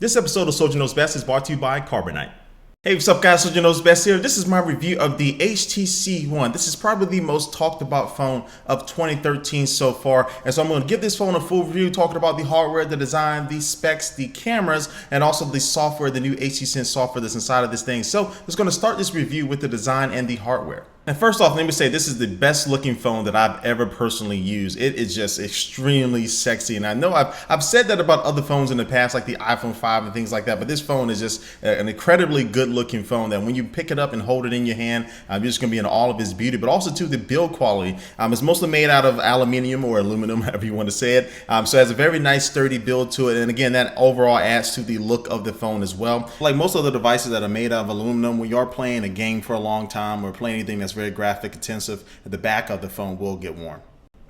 This episode of Soldier Knows Best is brought to you by Carbonite. Hey, what's up guys, Soldier Knows Best here. This is my review of the HTC One. This is probably the most talked about phone of 2013 so far. And so I'm going to give this phone a full review, talking about the hardware, the design, the specs, the cameras, and also the software, the new HTC Sense software that's inside of this thing. So I'm just going to start this review with the design and the hardware. And first off, let me say this is the best looking phone that I've ever personally used. It is just extremely sexy. And I know I've said that about other phones in the past, like the iPhone 5 and things like that. But this phone is just an incredibly good looking phone that when you pick it up and hold it in your hand, you're just going to be in all of its beauty. But also too, the build quality. It's mostly made out of aluminum or aluminum, however you want to say it. So it has a very nice sturdy build to it. And again, that overall adds to the look of the phone as well. Like most other devices that are made out of aluminum, when you are playing a game for a long time or playing anything that's very graphic intensive, the back of the phone will get worn.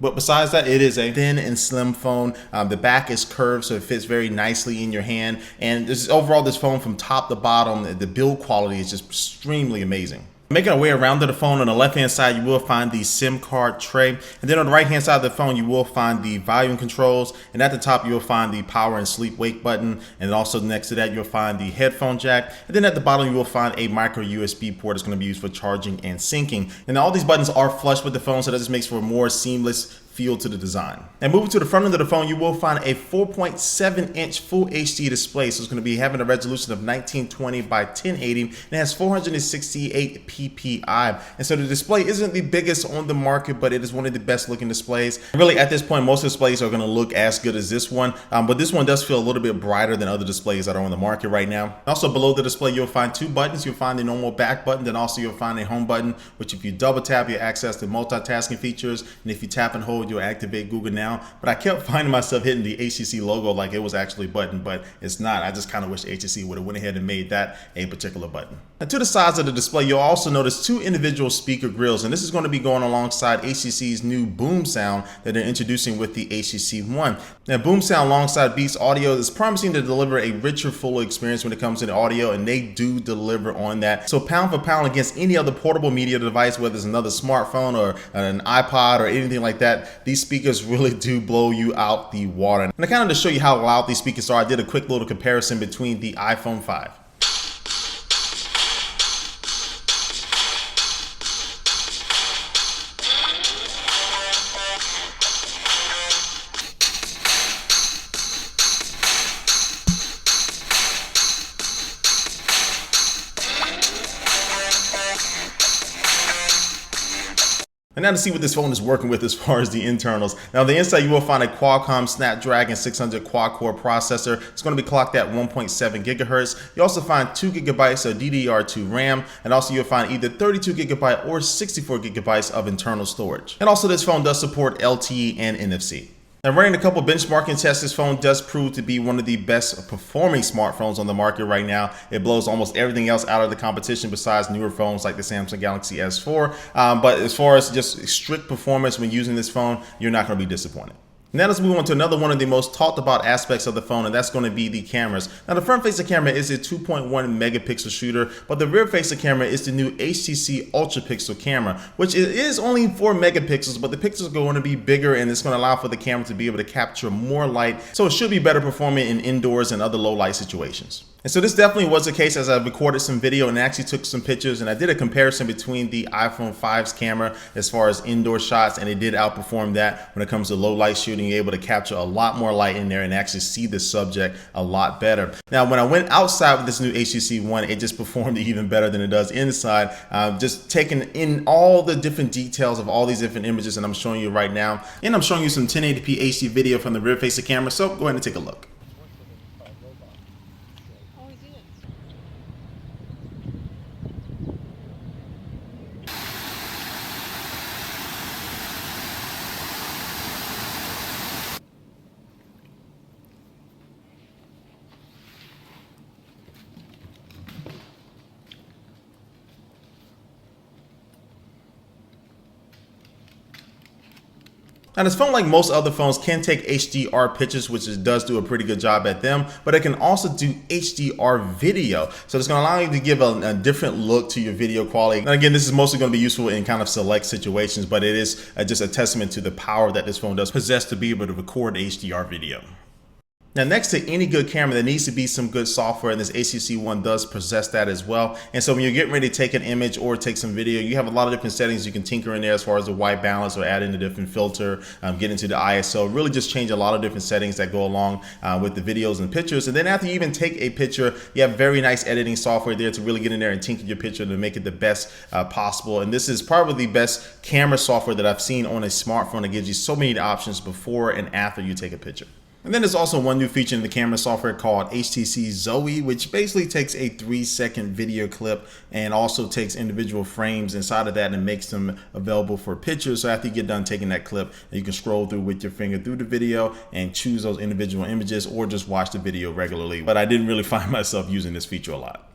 But besides that, it is a thin and slim phone. The back is curved, so it fits very nicely in your hand. And overall, this phone from top to bottom, the build quality is just extremely amazing. Making our way around to the phone, on the left hand side you will find the SIM card tray, and then on the right hand side of the phone you will find the volume controls, and at the top you will find the power and sleep wake button, and also next to that you'll find the headphone jack, and then at the bottom you will find a micro USB port that's going to be used for charging and syncing. And all these buttons are flush with the phone, so that just makes for a more seamless feel to the design. And moving to the front end of the phone, you will find a 4.7-inch full HD display. So it's going to be having a resolution of 1920 by 1080, and it has 468 ppi. And so the display isn't the biggest on the market, but it is one of the best looking displays. Really, at this point, most displays are going to look as good as this one, but this one does feel a little bit brighter than other displays that are on the market right now. Also below the display, you'll find two buttons. You'll find the normal back button, then also you'll find a home button, which if you double tap, you access the multitasking features, and if you tap and hold, you'll activate Google Now. But I kept finding myself hitting the HTC logo like it was actually a button, but it's not. I just kind of wish HTC would have went ahead and made that a particular button. And to the sides of the display, you'll also notice two individual speaker grills, and this is going to be going alongside HTC's new boom sound that they're introducing with the HTC One. Now, boom sound alongside Beats Audio is promising to deliver a richer, fuller experience when it comes to the audio, and they do deliver on that. So pound for pound against any other portable media device, whether it's another smartphone or an iPod or anything like that, these speakers really do blow you out the water. And kind of to show you how loud these speakers are, I did a quick little comparison between the iPhone 5. And now to see what this phone is working with as far as the internals. Now on the inside you will find a Qualcomm Snapdragon 600 quad-core processor. It's going to be clocked at 1.7 gigahertz. You also find 2 gigabytes of DDR2 RAM, and also you'll find either 32 gigabyte or 64 gigabytes of internal storage. And also this phone does support LTE and NFC. Now running a couple benchmarking tests, this phone does prove to be one of the best performing smartphones on the market right now. It blows almost everything else out of the competition besides newer phones like the Samsung Galaxy S4. But as far as just strict performance when using this phone, you're not going to be disappointed. Now let's move on to another one of the most talked about aspects of the phone, and that's going to be the cameras. Now the front facing camera is a 2.1 megapixel shooter, but the rear facing camera is the new HTC Ultra Pixel camera, which is only 4 megapixels, but the pixels are going to be bigger, and it's going to allow for the camera to be able to capture more light, so it should be better performing in indoors and other low light situations. And so this definitely was the case as I recorded some video and actually took some pictures, and I did a comparison between the iPhone 5's camera as far as indoor shots, and it did outperform that when it comes to low light shooting. You're able to capture a lot more light in there and actually see the subject a lot better. Now when I went outside with this new HTC One, it just performed even better than it does inside. Just taking in all the different details of all these different images that I'm showing you right now. And I'm showing you some 1080p HD video from the rear facing camera, so go ahead and take a look. Now this phone, like most other phones, can take HDR pictures, which it does do a pretty good job at them, but it can also do HDR video. So it's going to allow you to give a different look to your video quality. And again, this is mostly going to be useful in kind of select situations, but it is just a testament to the power that this phone does possess to be able to record HDR video. Now, next to any good camera, there needs to be some good software, and this HTC One does possess that as well. And so when you're getting ready to take an image or take some video, you have a lot of different settings you can tinker in there as far as the white balance or add in a different filter, get into the ISO, really just change a lot of different settings that go along with the videos and pictures. And then after you even take a picture, you have very nice editing software there to really get in there and tinker your picture to make it the best possible. And this is probably the best camera software that I've seen on a smartphone that gives you so many options before and after you take a picture. And then there's also one new feature in the camera software called HTC Zoe, which basically takes a 3-second video clip and also takes individual frames inside of that and makes them available for pictures. So after you get done taking that clip, you can scroll through with your finger through the video and choose those individual images or just watch the video regularly. But I didn't really find myself using this feature a lot.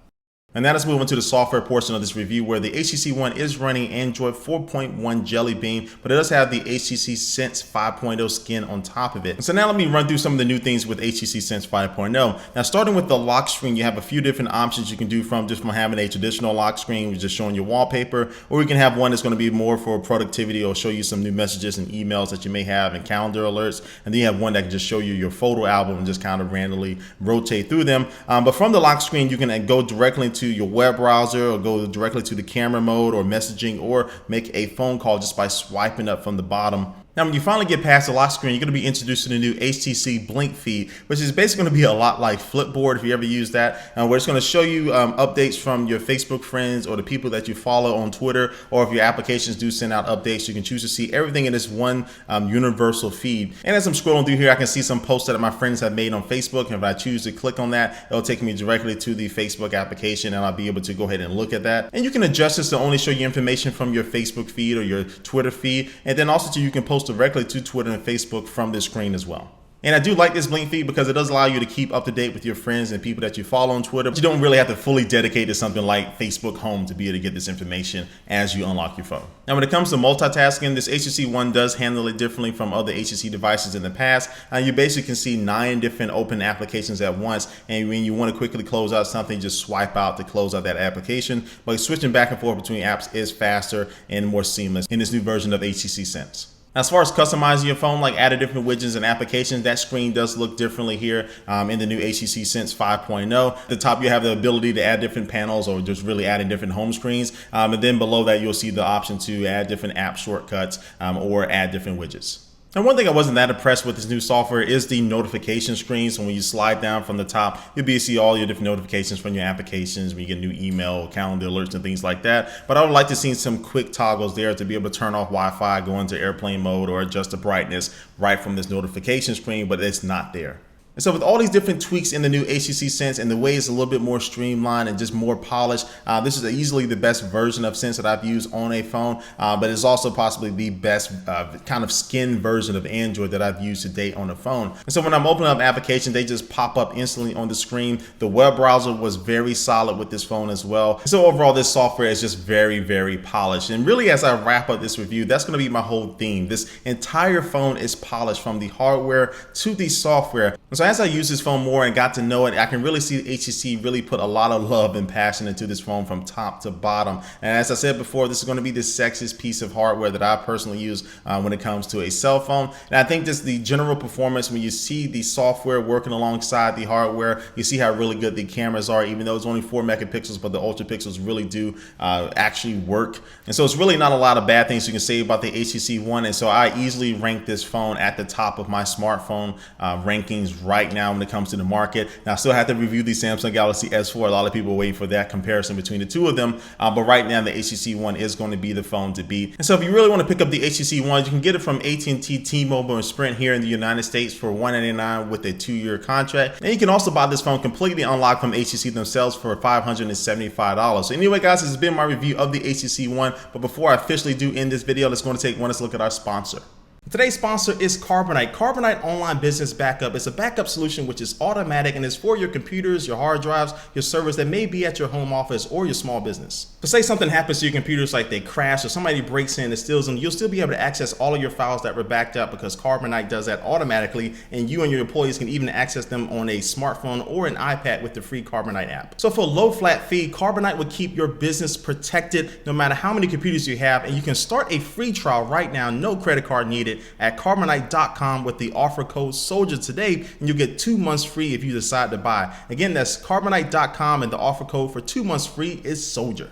And now let's move on to the software portion of this review, where the HTC One is running Android 4.1 Jelly Bean, but it does have the HTC Sense 5.0 skin on top of it. And so now let me run through some of the new things with HTC Sense 5.0. Now, starting with the lock screen, you have a few different options you can do from having a traditional lock screen, which is just showing your wallpaper, or you can have one that's going to be more for productivity or show you some new messages and emails that you may have and calendar alerts. And then you have one that can just show you your photo album and just kind of randomly rotate through them. But from the lock screen, you can go directly into your web browser or go directly to the camera mode or messaging or make a phone call just by swiping up from the bottom. Now, when you finally get past the lock screen, you're going to be introduced to the new HTC Blink feed, which is basically going to be a lot like Flipboard if you ever use that, where it's going to show you updates from your Facebook friends or the people that you follow on Twitter, or if your applications do send out updates, you can choose to see everything in this one universal feed. And as I'm scrolling through here, I can see some posts that my friends have made on Facebook, and if I choose to click on that, it'll take me directly to the Facebook application, and I'll be able to go ahead and look at that. And you can adjust this to only show you information from your Facebook feed or your Twitter feed, and then also you can post directly to Twitter and Facebook from this screen as well. And I do like this Blink feed because it does allow you to keep up to date with your friends and people that you follow on Twitter. But you don't really have to fully dedicate to something like Facebook Home to be able to get this information as you unlock your phone. Now, when it comes to multitasking, this HTC One does handle it differently from other HTC devices in the past. You basically can see 9 different open applications at once. And when you want to quickly close out something, just swipe out to close out that application. But switching back and forth between apps is faster and more seamless in this new version of HTC Sense. As far as customizing your phone, like adding different widgets and applications, that screen does look differently here in the new HTC Sense 5.0. At the top, you have the ability to add different panels or just really adding different home screens. And then below that, you'll see the option to add different app shortcuts or add different widgets. And one thing I wasn't that impressed with this new software is the notification screen. So when you slide down from the top, you'll be able to see all your different notifications from your applications when you get new email, calendar alerts, and things like that. But I would like to see some quick toggles there to be able to turn off Wi-Fi, go into airplane mode, or adjust the brightness right from this notification screen, but it's not there. And so with all these different tweaks in the new HTC Sense and the way it's a little bit more streamlined and just more polished, this is easily the best version of Sense that I've used on a phone, but it's also possibly the best kind of skin version of Android that I've used to date on a phone. And so when I'm opening up applications, they just pop up instantly on the screen. The web browser was very solid with this phone as well. So overall, this software is just very, very polished. And really, as I wrap up this review, that's going to be my whole theme. This entire phone is polished from the hardware to the software. And so as I used this phone more and got to know it, I can really see HTC really put a lot of love and passion into this phone from top to bottom. And as I said before, this is going to be the sexiest piece of hardware that I personally use when it comes to a cell phone. And I think just the general performance, when you see the software working alongside the hardware, you see how really good the cameras are, even though it's only 4 megapixels, but the ultra pixels really do actually work. And so it's really not a lot of bad things you can say about the HTC One. And so I easily rank this phone at the top of my smartphone rankings right now when it comes to the market. Now, I still have to review the Samsung Galaxy S4. A lot of people are waiting for that comparison between the two of them. But right now, the HTC One is going to be the phone to beat. And so if you really want to pick up the HTC One, you can get it from AT&T, T-Mobile, and Sprint here in the United States for $199 with a 2-year contract. And you can also buy this phone completely unlocked from HTC themselves for $575. So anyway, guys, this has been my review of the HTC One. But before I officially do end this video, let's take one look at our sponsor. Today's sponsor is Carbonite. Carbonite Online Business Backup is a backup solution which is automatic and is for your computers, your hard drives, your servers that may be at your home office or your small business. But say something happens to your computers, like they crash or somebody breaks in and steals them, you'll still be able to access all of your files that were backed up because Carbonite does that automatically, and you and your employees can even access them on a smartphone or an iPad with the free Carbonite app. So for a low flat fee, Carbonite will keep your business protected no matter how many computers you have, and you can start a free trial right now, no credit card needed, it at carbonite.com with the offer code SOLDIER today, and you'll get 2 months free if you decide to buy. Again, that's carbonite.com, and the offer code for 2 months free is SOLDIER.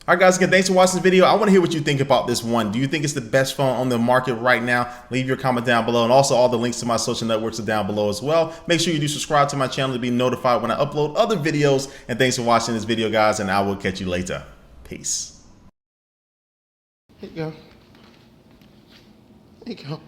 Alright guys, again, thanks for watching this video. I want to hear what you think about this one. Do you think it's the best phone on the market right now? Leave your comment down below, and also all the links to my social networks are down below as well. Make sure you do subscribe to my channel to be notified when I upload other videos. And thanks for watching this video, guys, and I will catch you later. Peace. Here you go. There you go.